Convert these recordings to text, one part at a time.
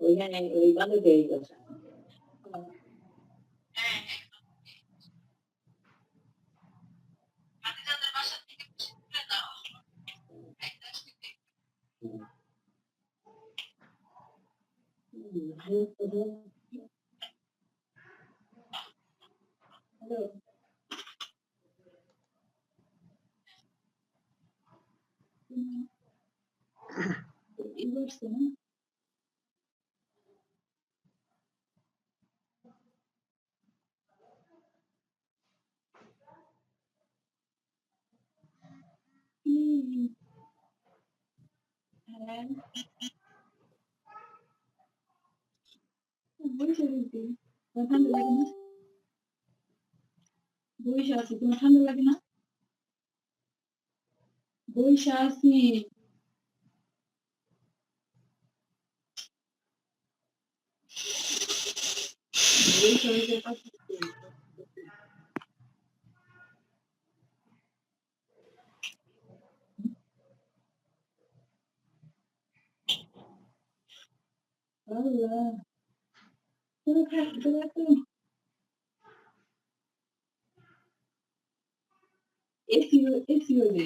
ওইখানে ওই বান্ধবী কথা ঠান্ডা লাগে না? বইসা আছি, তোমার ঠান্ডা লাগে না? বইসা আছি। এসি হলে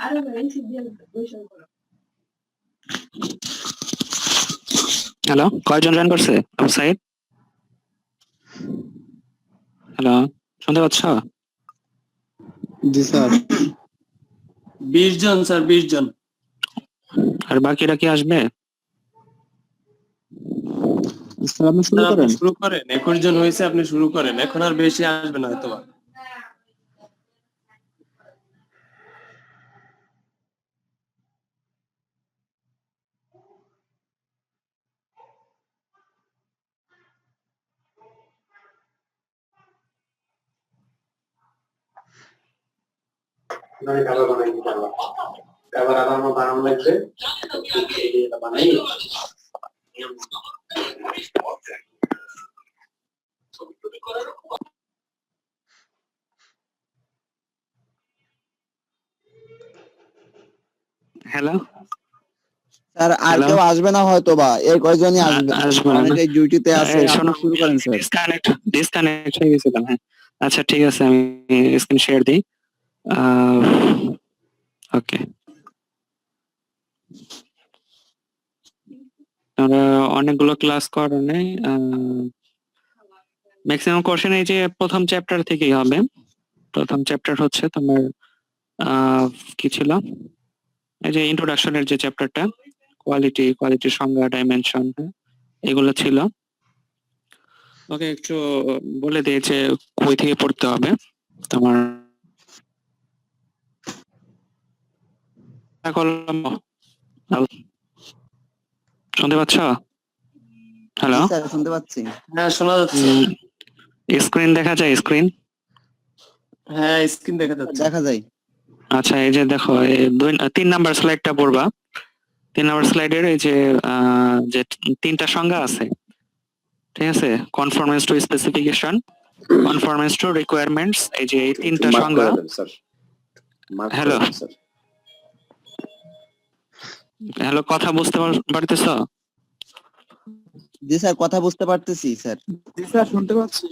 আরো এসি দিয়ে বইসা করো। হ্যালো, কয়জন জয়েন করছে? আবু সাইদ, হ্যালো, শুনতে পাচ্ছ? জি স্যার। 20 জন স্যার, 20 জন। আর বাকিরা কি আসবে? স্যার আপনি শুরু করেন। শুরু করেন, 21 জন হয়েছে, আপনি শুরু করেন, এখন আর বেশি আসবে না হয়তো। হ্যালো স্যার আর কেউ আসবে না হয়তো বা, এই কয়জনই আসবে। আসবে না। অনেকে ডিউটিতে আছে। শোনো, শুরু করেন স্যার। ডিসকানেক্ট হয়ে গেছিলাম। হ্যাঁ, আচ্ছা ঠিক আছে, আমি স্ক্রিন শেয়ার দিই। ওকে, আমরা অনেকগুলো ক্লাস করো নাই। ম্যাক্সিমাম কোশ্চেন এই যে প্রথম চ্যাপ্টার থেকেই হবে। প্রথম চ্যাপ্টার হচ্ছে তোমার কি ছিল, এই যে ইন্ট্রোডাকশনের যে চ্যাপ্টারটা, কোয়ালিটির সংজ্ঞা, ডাইমেনশন, এগুলো ছিল। ওকে, একটু বলে দিই যে কই থেকে পড়তে হবে তোমার। শুনতে পাচ্ছ? হ্যালো, স্যার শুনতে পাচ্ছি। হ্যাঁ, শোনা যাচ্ছে। স্ক্রিন দেখা যায়? স্ক্রিন, হ্যাঁ, স্ক্রিন দেখা যাচ্ছে। দেখা যায়। আচ্ছা, এই যে দেখো, 3 নাম্বার স্লাইডটা পড়বা। 3 নাম্বার স্লাইডের এই যে যে 3টা সংজ্ঞা আছে, ঠিক আছে? কনফরমেন্স টু স্পেসিফিকেশন, কনফরমেন্স টু রিকোয়ারমেন্টস, এই যে এই 3টা সংজ্ঞা। হ্যালো হ্যালো, কথা বুঝতে পারতেছো? জি স্যার, কথা বুঝতে পারতেছি স্যার। জি স্যার, শুনতে পাচ্ছি।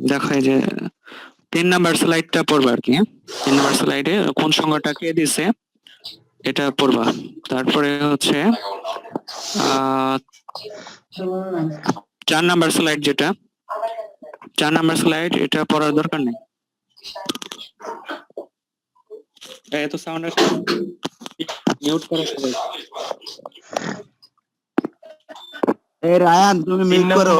দেখো, এই যে 3 নাম্বার স্লাইডটা পড়বা আর কি। 3 নাম্বার স্লাইডে কোন সংজ্ঞাটা কে দিছে এটা পড়বা। তারপরে হচ্ছে 4 নাম্বার স্লাইড, যেটা 4 নাম্বার স্লাইড, এটা পড়ার দরকার নেই। এত সাউন্ড আসছে, মিউট করো সবাই। এই রায়ান, তুমি মিউট করো।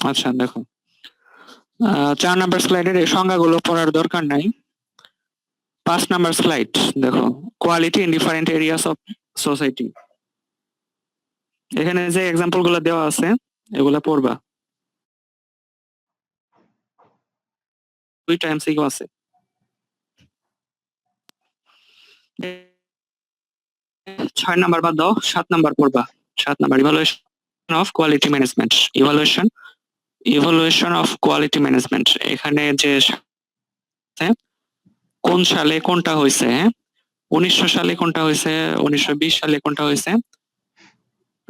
আচ্ছা দেখো, 4 নাম্বার স্লাইডের এই সংজ্ঞাগুলো পড়ার দরকার নাই। 5 নাম্বার স্লাইড দেখো, quality in different areas of society. এখানে যে এক্সাম্পল গুলো দেওয়া আছে এগুলা পড়বা, দুইটা এমসিকিউ আছে। 6 নাম্বার বাদ দাও, 7 নাম্বার পড়বা। 7 number evaluation of quality management. Evaluation of quality management. এখানে যে কোন সালে কোনটা হয়েছে, 1900 সালে কোনটা হয়েছে, 1920 সালে কোনটা হয়েছে,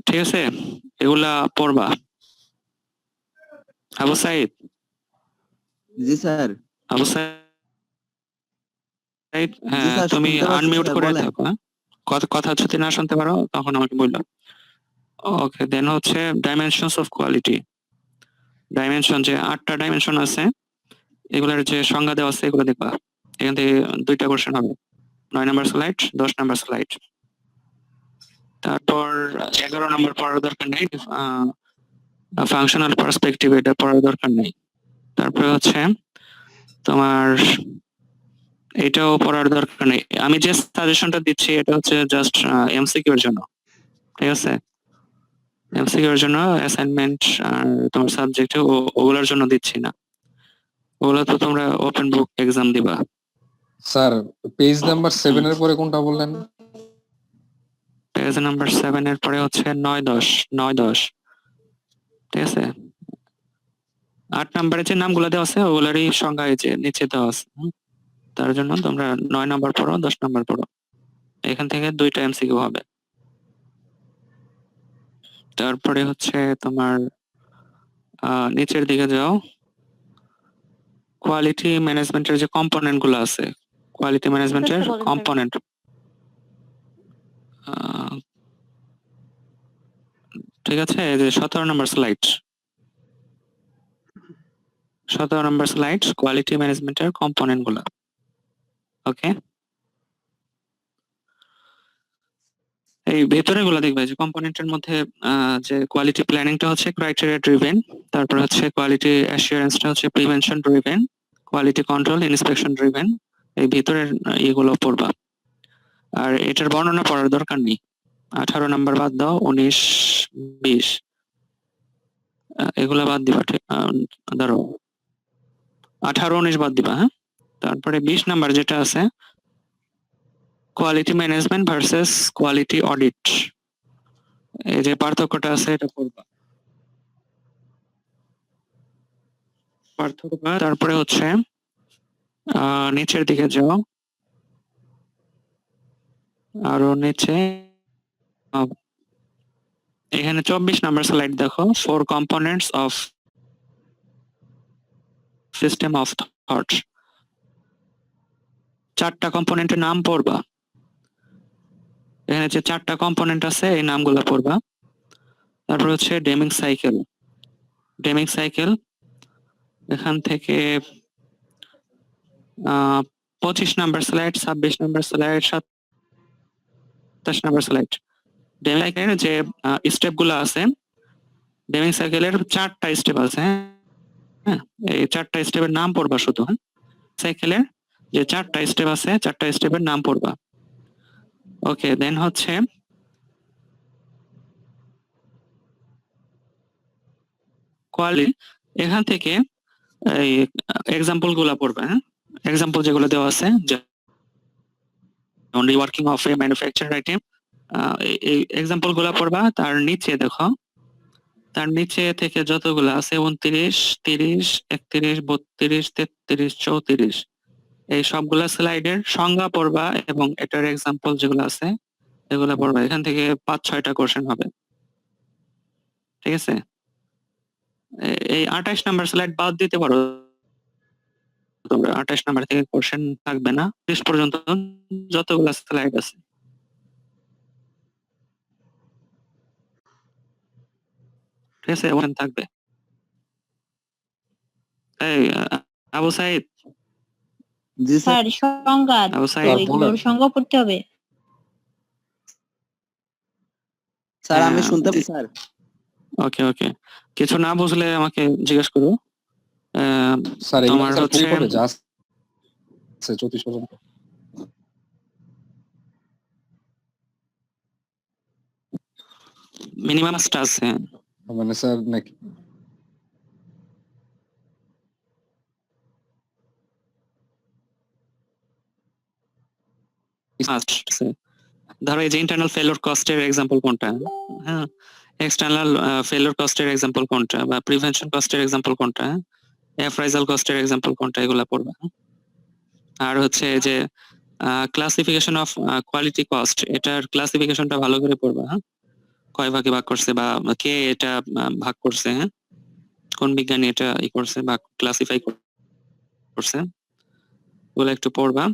ঠিক আছে, এগুলা পড়বা। আবু সাইদ, জি স্যার। আবু সাইদ, জি হ্যাঁ স্যার, তুমি শুনতে পাচ্ছি আনমিউট স্যার, করে বলেন। থাকো, কথা যদি না শুনতে পারো তখন আমাকে বললো। ওকে, দেন হচ্ছে ডাইমেনশনস অফ কোয়ালিটি। ডাইমেনশন, যে 8টা ডাইমেনশন আছে এগুলোর যে সংজ্ঞা দেওয়া আছে এগুলো দেখবা। এখান থেকে 2টা কোশ্চেন হবে, 9 নাম্বার স্লাইড, 10 নাম্বার স্লাইড। তারপর 11 নাম্বার পড়ার দরকার নেই, ফাংশনাল পার্সপেক্টিভ এটা পড়ার দরকার নেই। তারপরে হচ্ছে তোমার এটাও পড়ার দরকার নেই। আমি যে সাজেশনটা দিচ্ছি এটা হচ্ছে জাস্ট এমসিকিউ এর জন্য, ঠিক আছে, এমসিকিউ এর জন্য, অ্যাসাইনমেন্ট আর তোমার সাবজেক্টে ওগুলোর জন্য দিচ্ছি না, ওগুলো তো তোমরা ওপেন বুক এক্সাম দিবা। স্যার পেজ নাম্বার 7 এর পরে কোনটা বললেন? পেজ নাম্বার 7 এর পরে হচ্ছে 9-10, ঠিক আছে। 8 নাম্বারে যে নামগুলো দেওয়া আছে ওগুলারই সংজ্ঞা এই যে নিচে দেওয়া আছে, তার জন্য তোমরা 9 নাম্বার পড়ো, 10 নাম্বার পড়ো। এখান থেকে 2টা এমসিকিউ হবে। তারপরে হচ্ছে তোমার নিচের দিকে যাও, কোয়ালিটি ম্যানেজমেন্টের যে কম্পোনেন্ট গুলো আছে, কোয়ালিটি ম্যানেজমেন্টের বলেন, স্যার। কম্পোনেন্ট, ঠিক আছে, এই যে 17 নম্বর স্লাইড, 17 নম্বর স্লাইড, কোয়ালিটি ম্যানেজমেন্টের কম্পোনেন্ট গুলা। ওকে, এই ভেতরে গুলা দেখবে যে কম্পোনেন্টের মধ্যে যে কোয়ালিটি প্ল্যানিংটা হচ্ছে ক্রাইটেরিয়া ড্রিভেন, তারপর হচ্ছে কোয়ালিটি অ্যাসিওরেন্সটা হচ্ছে prevention driven, quality control inspection driven. এই ভিতরের এগুলো পড়বা, আর এটার বর্ণনা পড়ার দরকার নেই। 18 নাম্বার বাদ দাও, 19-20 এগুলা বাদ দিবা, ঠিক, ধরো 18-19 বাদ দিবা, হ্যাঁ। তারপরে 20 নাম্বার যেটা আছে, quality management versus quality audit, এই যে পার্থক্যটা আছে এটা পড়বা, পার্থক্য। তারপরে হচ্ছে নিচের দিকে যাও, আরো নিচে, এখানে 24 নাম্বার স্লাইড দেখো, 4 components of system of thought. 4টা কম্পোনেন্টের নাম পড়বা, এখানে যে 4টা কম্পোনেন্ট আছে এই নামগুলো পড়বা। তারপর হচ্ছে ডেমিং সাইকেল, এখান থেকে 25 number slide, 26 number slide, 27 number slide. Dimming সাইকেলের যে স্টেপ গুলো আছে, ডেমিং সাইকেলের 4টা স্টেপ আছে, হ্যাঁ, এই 4টা স্টেপের নাম পড়বা শুধু, হ্যাঁ। সাইকেলের যে 4টা স্টেপ আছে 4টা স্টেপের নাম পড়বা। ওকে, দেন হচ্ছে কোয়ালিটি, এখান থেকে এই এক্সাম্পল গুলা পড়বা, হ্যাঁ, এক্সাম্পল যেগুলো দেওয়া আছে, যেমন রিওয়ার্কিং অফ এ ম্যানুফ্যাকচার আইটেম, এই এক্সাম্পল গুলা পড়বা। তার নিচে দেখো, তার নিচে থেকে যতগুলো আছে 29, 30, 31, 32, 33, 34, এই সবগুলা স্লাইডের সংজ্ঞা পড়বা এবং এটার এক্সাম্পল যেগুলো আছে এগুলো পড়বা। এখান থেকে 5-6টা কোশ্চেন হবে, ঠিক আছে। এই 28 নাম্বার স্লাইড বাদ দিতে পারো তোমরা, 28 নাম্বার থেকে কোশ্চেন থাকবে না, 30 পর্যন্ত যতগুলো স্লাইড আছে, ঠিক আছে, ওখানে থাকবে। এই আবু সাইদ, জি স্যার। স্যার সংজ্ঞা আবু তো সাইদ, এগুলোর সংজ্ঞা পড়তে হবে। স্যার আমি হ্যাঁ, শুনতে পাচ্ছি স্যার। ওকে, কিছু না বুঝলে আমাকে জিজ্ঞেস করো। স্যার এগুলো তোমার স্যার হচ্ছে কোন পড়ে যা আছে 34 পর্যন্ত? মিনিমাম পাঁচটা আছে। মানে স্যার নাকি Must আছে। ধরো এই যে ইন্টারনাল ফেলিওর কস্টের এক্সাম্পল কোনটা, হ্যাঁ, এক্সটার্নাল ফেলিওর কস্টের এক্সাম্পল কোনটা, বা প্রিভেনশন কস্টের এক্সাম্পল কোনটা, অ্যাপ্রাইজাল কস্টের এক্সাম্পল কোনটা, এগুলা পড়বা। আর হচ্ছে যে ক্লাসিফিকেশন অফ কোয়ালিটি কস্ট, এটার ক্লাসিফিকেশনটা ভালো করে পড়বা, হ্যাঁ, কয় ভাগে ভাগ করছে বা কে এটা ভাগ করছে, হ্যাঁ, কোন বিজ্ঞানী এটা ই করছে বা ক্লাসিফাই করছে, ওগুলো একটু পড়বা।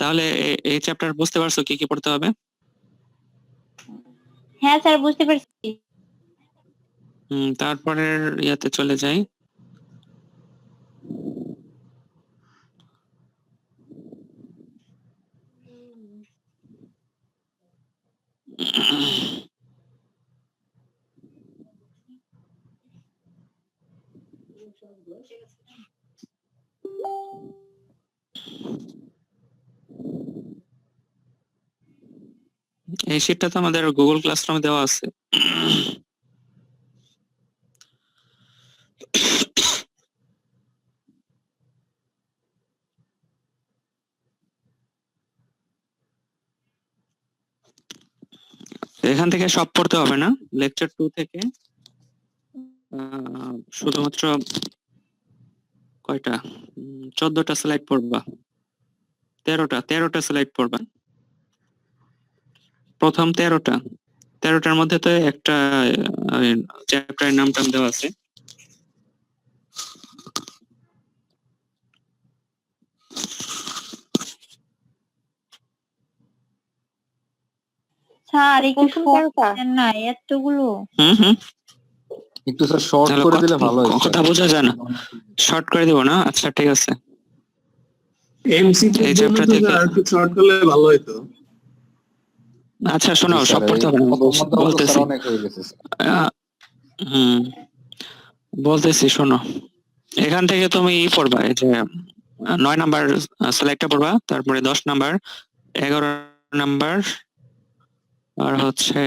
তাহলে এই চ্যাপ্টার বুঝতে পারছো কি কি পড়তে হবে? হ্যাঁ স্যার বুঝতে পারছি। তারপরের ইয়াতে চলে যাই। এই শীটটা তো আমাদের গুগল ক্লাসরুমে দেওয়া আছে। এখান থেকে সব পড়তে হবে না, লেকচার 2 থেকে শুধুমাত্র কয়টা 14টা স্লাইড পড়বা, 13টা স্লাইড পড়বা। প্রথম 13টার মধ্যে তো একটা চ্যাপ্টারের নাম টাম দেওয়া আছে। স্যার একটু শর্ট না এতগুলো। একটু স্যার শর্ট তাহলে করে দিলে ভালো হয় কথা বোঝা যায় না, শর্ট করে দিব না? আচ্ছা ঠিক আছে। এমসিকিউ এই এর জন্য চ্যাপ্টার তো থেকে আর একটু শর্ট করলে ভালো হতো। আচ্ছা শোনো, সব পড়তে হবে না, বলতেছি। অনেক হয়ে গেছে স্যার। বলতেছি শোনো, এখান থেকে তুমি পড়বা, এই যে 9 নাম্বার স্লাইডটা পড়বা, তারপরে 10 নাম্বার, 11 নাম্বার, আর হচ্ছে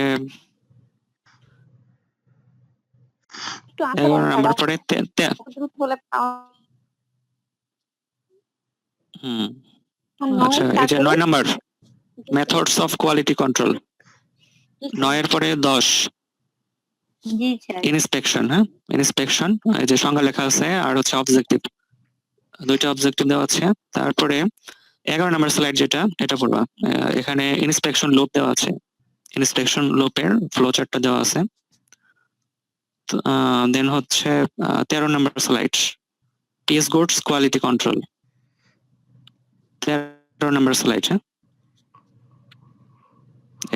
11 নাম্বার পরে আচ্ছা এই যে 9 number methods of quality control, 9 এর পরে 10 জি স্যার। ইন্সপেকশন, হ্যাঁ, ইন্সপেকশন, এই যে সংজ্ঞা লেখা আছে, আর হচ্ছে অবজেক্টিভ, দুইটা অবজেক্টিভ দেওয়া আছে। তারপরে 11 নাম্বার স্লাইড যেটা, এটা পড়বা। এখানে ইন্সপেকশন লুপ দেওয়া আছে, ইন্সপেকশন লুপের ফ্লো চার্টটা দেওয়া আছে। দেন হচ্ছে 13 number slide PS goods quality control, 13 number slide, হ্যাঁ,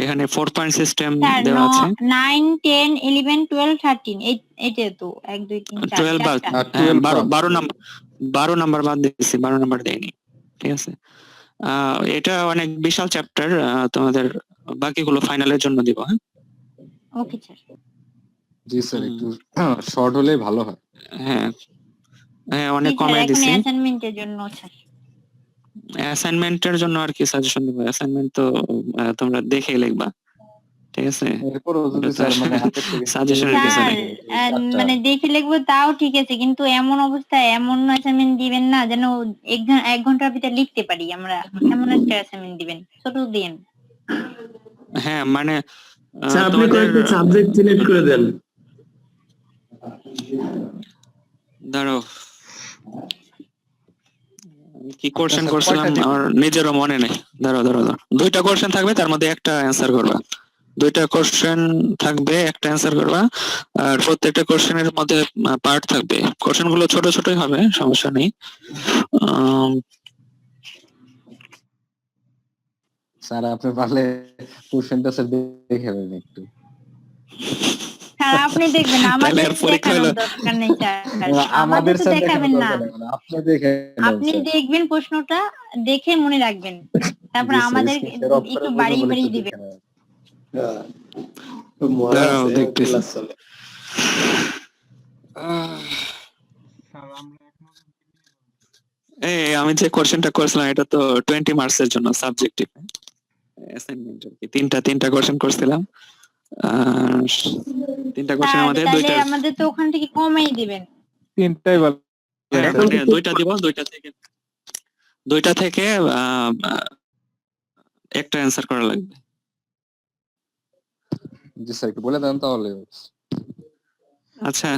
এখানে 4 পয়েন্ট সিস্টেম দেওয়া আছে। 9 10 11 12 13 এইটা তো 1 2 3 4 12 বাদ, 12 নাম্বার বাদ দিয়েছি, 12 নাম্বার দেইনি, ঠিক আছে। এটা অনেক বিশাল চ্যাপ্টার, তোমাদের বাকিগুলো ফাইনালের জন্য দিব, হ্যাঁ। Okay sir. জি স্যার একটু শর্ট হলেই ভালো হয়। হ্যাঁ হ্যাঁ, অনেক কমিয়ে দিছি। অ্যাসাইনমেন্টের জন্য স্যার, অ্যাসাইনমেন্টের জন্য আর কি সাজেশন দিব? অ্যাসাইনমেন্ট তো তোমরা দেখেই লিখবা, ঠিক আছে। এরপরও যদি স্যার মানে হাতের থেকে সাজেশনের কিছু স্যার নেই। মানে দেখে লিখবো তাও ঠিক আছে, কিন্তু এমন অবস্থায় এমন অ্যাসাইনমেন্ট দিবেন না যেন 1 ঘন্টার ভিতরে লিখতে পারি আমরা, এমন একটা অ্যাসাইনমেন্ট দিবেন, ছোট দিন। হ্যাঁ মানে আচ্ছা আপনি কয়েকটা সাবজেক্ট সিলেক্ট করে দেন। ধরো কি কোশ্চেন করছিলাম আমার নিজেরও মনে নেই। ধরো দুইটা কোশ্চেন থাকবে, তার মধ্যে একটা অ্যান্সার করবা, দুইটা কোশ্চেন থাকবে, একটা অ্যান্সার করবা, আর প্রত্যেকটা কোশ্চেনের মধ্যে পার্ট থাকবে। কোশ্চেন গুলো ছোট ছোটই হবে, সমস্যা নেই। স্যার আপনি পারলে কোশ্চেনটা স্যার দেখে নেন একটু। স্যার আপনি দেখবেন, আমাদের দেখানোর দরকার নেই স্যার, আমাদের তো দেখাবেন না, আপনি দেখে আপনি দেখবেন প্রশ্নটা দেখে মনে রাখবেন, তারপর আমাদের একটু বাড়িয়ে দিবেন। আমি যে কোশ্চেনটা করছিলাম এটা তো 20 মার্কসের জন্য সাবজেক্টিভ অ্যাসাইনমেন্ট, আর কি তিনটা কোশ্চেন করছিলাম। আর তিনটা কোশ্চেন স্যার আমাদের তাহলে দুইটা আমাদের তো ওখান থেকে কমাই দিবেন। তিনটাই ভালো। মানে দুইটা দিব, দুইটা থেকে একটা অ্যান্সার করা লাগবে। জি স্যার একটু বলে দেন তাহলে। আচ্ছা,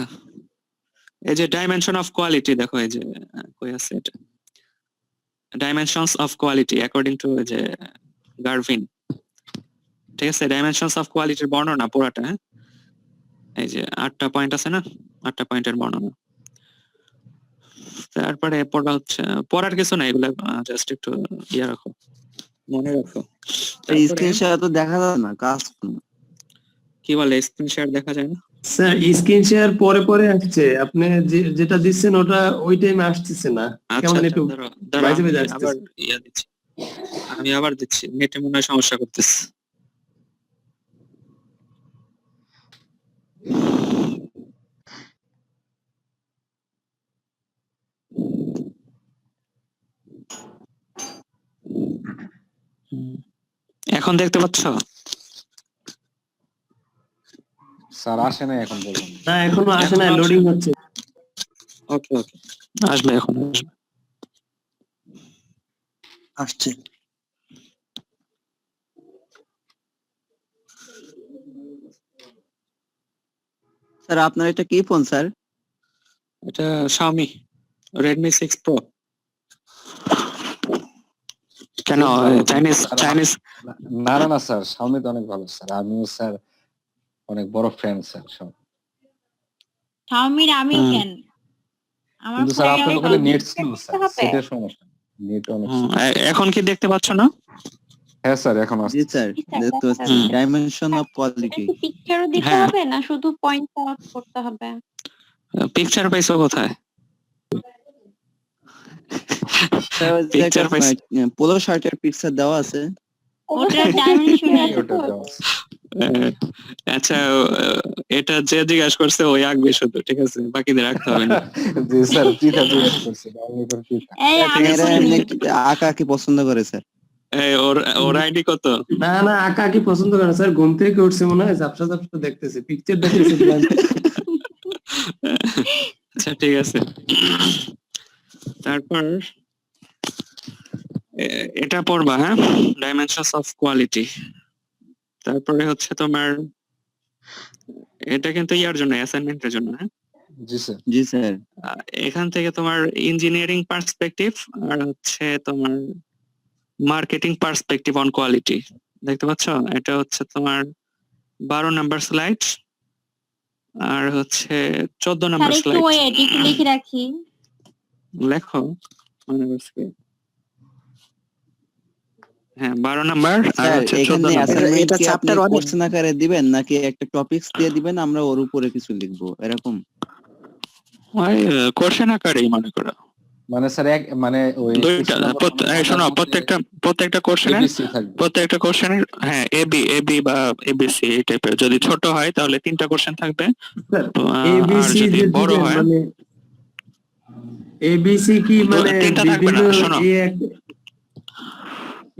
এই যে ডাইমেনশন অফ কোয়ালিটি, দেখো এই যে কই আছে এটা, dimensions of quality according to যে গার্ভিন, ঠিক আছে? ডাইমেনশনস অফ কোয়ালিটির বর্ণনা পুরাটা, হ্যাঁ? এই যে 8টা পয়েন্ট আছে না, 8টা পয়েন্টের বর্ণনা। তারপরে পড়া হচ্ছে, পড়ার কিছু না, এগুলো জাস্ট একটু ইয়ে রাখো, মনে রাখো। স্ক্রিন শেয়ার তো দেখা যায় না, কাজ করুন। কি বলে, স্ক্রিন শেয়ার দেখা যায় না? স্যার স্ক্রিন শেয়ার পরে পরে আসছে, আপনি যেটা দিচ্ছেন ওটা ওই টাইমে আসতেছে না, আচ্ছা কেমন আচ্ছা, একটু দাঁড়াও দাঁড়াও, বাইজে বাইজে আমি আসতেছে। আবার ইয়া দিচ্ছি, আমি আবার দিচ্ছি, নেটে মনে হয় সমস্যা করতেছে। এখন দেখতে পাচ্ছ? স্যার আসে না এখন বলুন। না এখনো আসে না, এখনো লোডিং হচ্ছে। ওকে ওকে, আসবে, এখন আসবে। আসছে। স্যার আপনার এটা কি ফোন স্যার? এটা Xiaomi Redmi 6 Pro। কেন চাইনিজ? না না না স্যার, সামনে তো অনেক ভালো স্যার, আমিও স্যার অনেক বড় ফ্রেন্ড স্যার সব। শাওমির আমিও কেন, আমার কিন্তু স্যার আপনার ওখানে নেট স্লো স্যার, হবে। সেটার সমস্যা, নেট অনেক slow। এখন কি দেখতে পাচ্ছ না? হ্যাঁ স্যার এখন জি আসছে। স্যার, দেখতে পাচ্ছি ডাইমেনশন অফ কোয়ালিটি। পিকচারও দিতে হ্যাঁ। হবে না শুধু পয়েন্ট আউট করতে হবে? পিকচার পাইছো কোথায়? পিকচার পোলো শার্টের পিকচার দেওয়া আছে। ওটার ডাইমেনশন ওটা দেওয়া আছে। আচ্ছা, এটা যে জিজ্ঞাসা করছে ওই আঁকবে শুধু, ঠিক আছে? বাকিদের রাখতে হবে না। জি স্যার পিতা জিজ্ঞেস করছে, ডাউনলোড করে পিতা। এই আমি এরা এমনি আঁকা কি পছন্দ করে স্যার? এই ওর আইডি কত? না না আঁকা কি পছন্দ করে না স্যার, ঘুম থেকে উঠছে মনে হয়, ঝাপসা ঝাপসা দেখতেছে, পিকচার দেখতেছে। আচ্ছা ঠিক আছে, তারপর এটা পড়বা, হ্যাঁ, ডাইমেনশনস অফ কোয়ালিটি। তারপরে হচ্ছে তোমার, এটা কিন্তু ইয়ার জন্য, অ্যাসাইনমেন্টের জন্য, হ্যাঁ? জি স্যার। জি স্যার। এখান থেকে তোমার ইঞ্জিনিয়ারিং পার্সপেক্টিভ আর হচ্ছে তোমার মার্কেটিং পার্সপেক্টিভ অন কোয়ালিটি, দেখতে পাচ্ছ? এটা হচ্ছে তোমার 12 নাম্বার স্লাইড আর হচ্ছে 14 স্যার নাম্বার একটু স্লাইড। ওয়েট, একটু লিখে রাখি। লেখো, মনে করছি। হ্যাঁ 12 নাম্বার আর স্যার হচ্ছে 14 এখানে নাম্বার। অ্যাসাইনমেন্ট কি আপনি কোশ্চেন আকারে দিবেন নাকি একটা টপিকস দিয়ে দিবেন, আমরা ওর উপরে কিছু লিখবো এরকম? ওই কোশ্চেন আকারেই মনে করো। মানে স্যার এক মানে ওই দুইটা, শোনো, প্রত্যেকটা কোশ্চেনের ABC থাকবে। প্রত্যেকটা কোশ্চেনের, হ্যাঁ, এবি বা এবিসি এই টাইপের। যদি ছোট হয় তাহলে 3টা কোশ্চেন থাকবে, আর এবিসি যদি বড় হয়, মানে এবিসি কি মানে 3টা থাকবে না। বিভিন্ন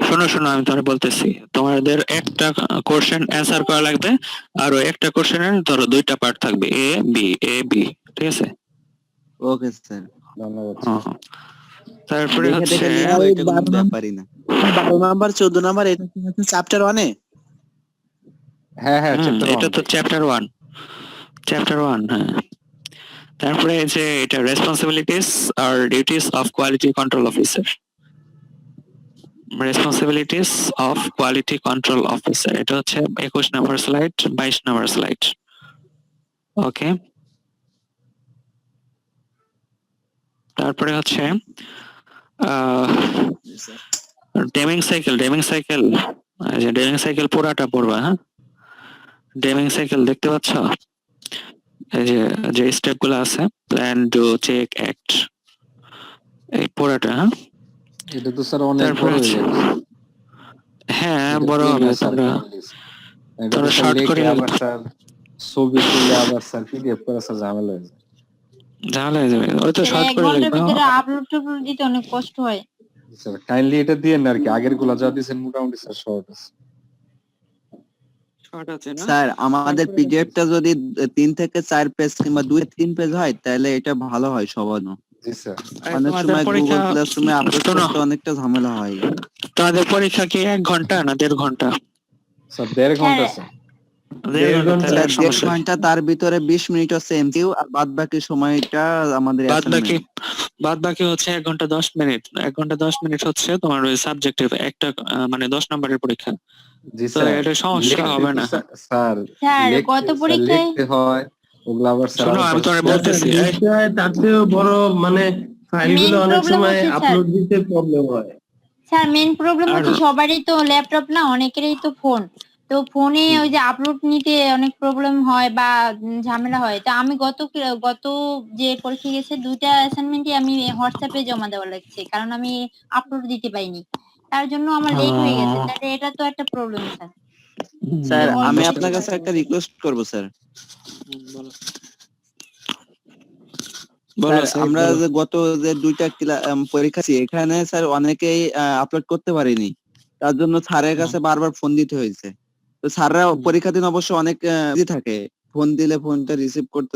শোনো শোনো, আমি তোমার বলতেছি, তোমাদের একটা কোশ্চেন অ্যান্সার করা লাগবে, আর ওই একটা কোশ্চেনের ধরো 2টা পার্ট থাকবে, এ বি, ঠিক আছে? Okay sir. ধন্যবাদ। তারপরে দেখে হচ্ছে দেখে নিবো, এটা কোনো ব্যাপারই না। 12 নাম্বার 14 নাম্বার এটা চ্যাপ্টার 1 এ। হ্যাঁ হ্যাঁ এটা তো চ্যাপ্টার 1, হ্যাঁ। তারপরে যে এটা রেসপন্সিবিলিটিস আর duties of quality control officer, responsibilities of quality control officer, এটা হচ্ছে 21 number slide, 22 number slide. Okay, তারপরে হচ্ছে ডেমিং সাইকেল পুরাটা পড়বা, হ্যাঁ? ডেমিং সাইকেল দেখতে পাচ্ছ? এই যে স্টেপ গুলো আছে, প্ল্যান, ডু, চেক, অ্যাক্ট, এই পুরাটা, হ্যাঁ? এটা তো স্যার অনেক তারপরে বড় হয়ে হচ্ছে, যাচ্ছে। হ্যাঁ বড় হবে, তোমরা শর্ট করে আবার স্যার ছবি তুলে আবার স্যার পিডিএফ করে স্যার ঝামেলা হয়ে যায়। ওই তো শর্ট 1 করে ঘন্টার লিখবা। ভিতরে আপলোড দিতে অনেক কষ্ট হয়। স্যার কাইন্ডলি এটা দিয়ে না আর কি, আগের গুলা যা দিয়েছেন মোটামুটি স্যার শর্ট আছে। শর্ট আছে না? স্যার আমাদের তারপরে পিডিএফটা যদি 3 থেকে 4 পেজ কিংবা 2-3 পেজ হয় তাহলে এটা ভালো হয় সবানো। জি স্যার। অনেক তোমাদের সময় পরীক্ষা গুগল ক্লাসরুমে আপলোড শোনো, করতে অনেকটা ঝামেলা হয়। তোমাদের পরীক্ষা কি 1 ঘন্টা না 1.5 ঘন্টা? স্যার 1.5 ঘন্টা স্যার। 1.5 ঘন্টা, ঘন্টা। তাহলে স্যার এক 1.5 সমস্যা নেই। ঘন্টা, তার ভিতরে 20 মিনিট হচ্ছে এমসিকিউ আর বাদ বাকি সময়টা আমাদের অ্যাসাইনমেন্ট। বাদ বাকি হচ্ছে 1 ঘন্টা 10 মিনিট। 1 ঘন্টা 10 মিনিট হচ্ছে তোমার ওই সাবজেক্টিভ একটা মানে 10 নম্বরের পরীক্ষা। জি তো স্যার। এটা সমস্যা লিখতে হবে তো না। স্যার স্যার গত স্যার পরীক্ষায় লিখতে হয়, ওগুলো আবার স্যার শোনো, আবার আমি তোমার পরে বলতেছি, এই, বিষয় তার চেয়েও বড় মানে ফাইলগুলো মেইন অনেক প্রবলেম সময় হচ্ছে স্যার, আপলোড দিতে প্রবলেম হয়। স্যার মেইন প্রবলেম আর হচ্ছে সবারই তো ল্যাপটপ না, অনেকেরই তো ফোন। তো ফোনে ওই যে আপলোড নিতে অনেক প্রবলেম হয় বা ঝামেলা হয়। তো আমি গত যে পরীক্ষা গেছে 2টা অ্যাসাইনমেন্টই আমি হোয়াটসঅ্যাপে জমা দেওয়া লাগছে, কারণ আমি আপলোড দিতে পাইনি। তার জন্য আমার লেট হয়ে গেছে। তাহলে এটা তো একটা প্রবলেম স্যার। স্যার হল আমি থেকে আপনার কাছে একটা রিকোয়েস্ট করব স্যার। বলো স্যার সাইদ, আমরা বলো। যে গত যে 2টা পরীক্ষা ছিল এখানে স্যার অনেকেই আপলোড করতে পারিনি, তার জন্য স্যারের কাছে বারবার ফোন দিতে হয়েছে। তো স্যাররা পরীক্ষা দিন অবশ্য অনেক বিজি থাকে, ফোন দিলে ফোনটা রিসিভ করতে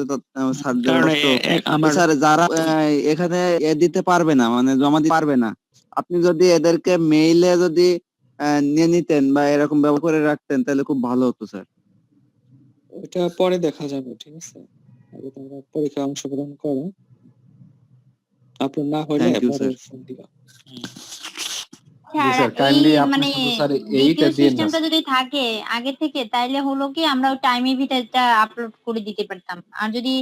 স্যারদের কারণ কষ্ট। তো আমার স্যার যারা এখানে দিতে পারবে না মানে জমা দিতে পারবে না, আপনি যদি এদেরকে মেইলে যদি নিয়ে নিতেন বা এরকম ব্যবহার করে রাখতেন তাহলে খুব ভালো হতো স্যার। ওটা পরে দেখা যাবে, ঠিক আছে? আগে তোমরা পরীক্ষায় অংশগ্রহণ করো, আপলোড না হলে থ্যাংক ইউ পরে স্যার। ফোন দিবা। জি স্যার স্যার এই কাইন্ডলি আপনি মানে শুধু স্যার এইটা দ্বিতীয় দিন না সিস্টেমটা যদি থাকে আগে থেকে, তাইলে হলো কি আমরা ওই টাইমের ভিতরটা আপলোড করে দিতে পারতাম। আর যদি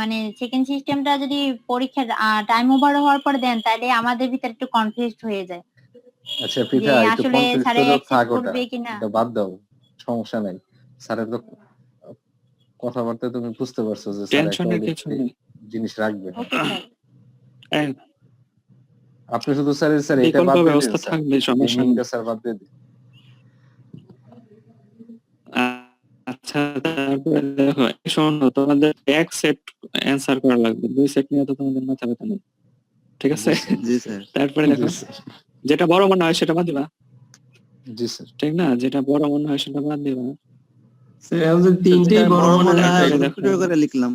মানে সেকেন্ড সিস্টেমটা যদি পরীক্ষার টাইম ওভার হওয়ার পর দেন, তাহলে আমাদের ভিতরে একটু কনফিউজড হয়ে যায় আচ্ছা যে পিঠা একটু আসলে কনফিউজ স্যারে হলেও থাক, অ্যাকসেপ্ট ওটা করবে কিনা। ওটা বাদ দাও, সমস্যা নাই। স্যারের তো কথাবার্তা তুমি বুঝতে পারছো যে স্যার একটা টেনশনের কিছু নেই। জিনিস রাখবে। Okay sir. এই, আপনি শুধু স্যার এটা বিকল্প বাদ দিয়ে দিন ব্যবস্থা স্যার, থাকবে, সমস্যা নেই। গেমিংটা স্যার বাদ দিয়ে দিন। আচ্ছা, তারপরে দেখো, শোনো, তোমাদের এক সেট অ্যান্সার করা লাগবে, 2 সেট নিয়ে তো তোমাদের মাথা ব্যথা নেই, ঠিক আছে? জি স্যার। তারপরে জি দেখো, স্যার। যেটা বড় মনে হয় সেটা বাদ দিবা, জি স্যার। ঠিক না? যেটা বড় মনে হয় সেটা বাদ দিবা। স্যার আমাদের তিনটেই যেটা বড় বড় মনে মনে হয় তারপরে হয়। দেখো, ছোট করে লিখলাম।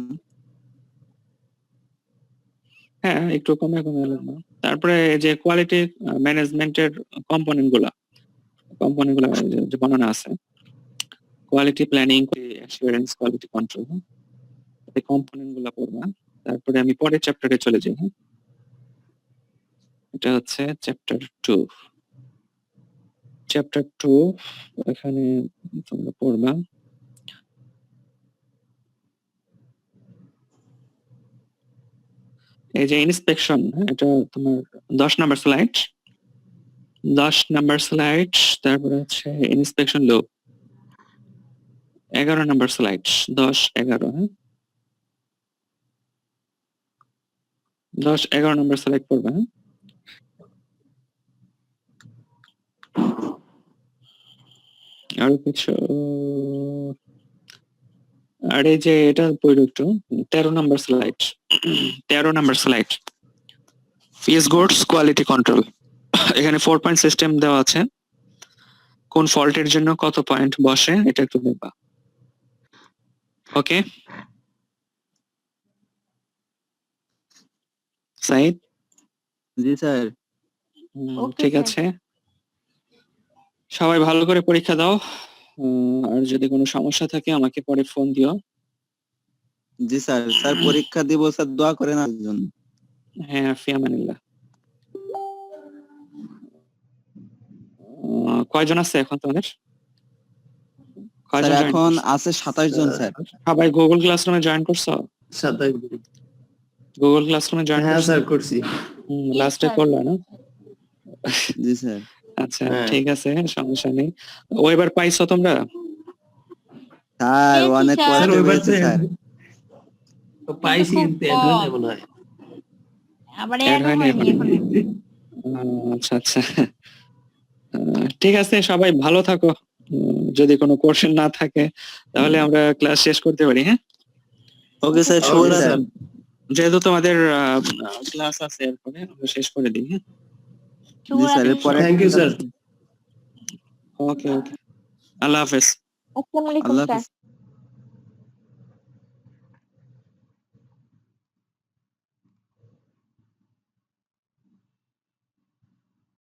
হ্যাঁ, একটু কমে কমে লিখবো। তারপরে এই যে কোয়ালিটি ম্যানেজমেন্টের কম্পোনেন্ট গুলা যে বর্ণনা আছে, quality planning, assurance, quality control, এই কম্পোনেন্ট গুলা পড়বা। তারপরে আমি পরের চ্যাপ্টারে চলে যাই। হ্যাঁ, এটা হচ্ছে চ্যাপ্টার 2। চ্যাপ্টার 2 এখানে তোমরা পড়বা এই যে ইন্সপেকশন। এটা তোমার 10 নাম্বার স্লাইড, 10 নাম্বার স্লাইড। তারপরে হচ্ছে ইন্সপেকশন লুপ 11 নাম্বার স্লাইড, 10-11। হ্যাঁ, 10-11 নাম্বার স্লাইড পড়বা। হ্যাঁ, আর কিছু, আর এই যে এটা পড়ো একটু, 13 number slide, 13 number slide, piece goods quality control. এখানে 4 পয়েন্ট সিস্টেম দেওয়া আছে, কোন ফল্টের জন্য কত পয়েন্ট বসে এটা একটু দেখবা। ওকে সাইদ? জি স্যার। ওকে ঠিক স্যার। আছে, সবাই ভালো করে পরীক্ষা দাও। আর যদি কোনো সমস্যা থাকে আমাকে পরে ফোন দিও। জি স্যার। স্যার পরীক্ষা দিব স্যার, দোয়া করেন আমার জন্য। হ্যাঁ, ফি আমানিল্লাহ। কয়জন আছে এখন তোমাদের? স্যার কয়জন জয়েন এখন করছো? আছে 27 জন স্যার। সবাই গুগল ক্লাসরুমে জয়েন করছো? 27। গুগল ক্লাসরুমে জয়েন হ্যাঁ করছো? স্যার করছি। লাস্টে স্যার। করলা না? জি স্যার। আচ্ছা, হ্যাঁ। ঠিক আছে, সমস্যা নেই। ওইবার পাইছো তোমরা? স্যার পেয়েছি অনেক স্যার। কষ্ট স্যার ওইবার হয়েছে স্যার। তো পাইছি খুব কিন্তু এড হয় না কম। মনে হয়। আবার Add অ্যাডও হয়নি হয়নি এখনো? এখনো। আচ্ছা আচ্ছা, ঠিক আছে, সবাই ভালো থাকো। যদি কোনো কোশ্চেন না থাকে তাহলে আমরা ক্লাস শেষ করতে পারি। হ্যাঁ, ওকে স্যার, ওকে শুভরাত্রি। স্যার। যেহেতু তোমাদের ক্লাস আছে, এরপরে আমরা শেষ করে দিই। হ্যাঁ, জি স্যার। শুভরাত্রি এরপরে sir. Thank you sir. Okay okay, আল্লাহ হাফেজ। আসসালামু আলাইকুম আল্লাহ স্যার হাফেজ।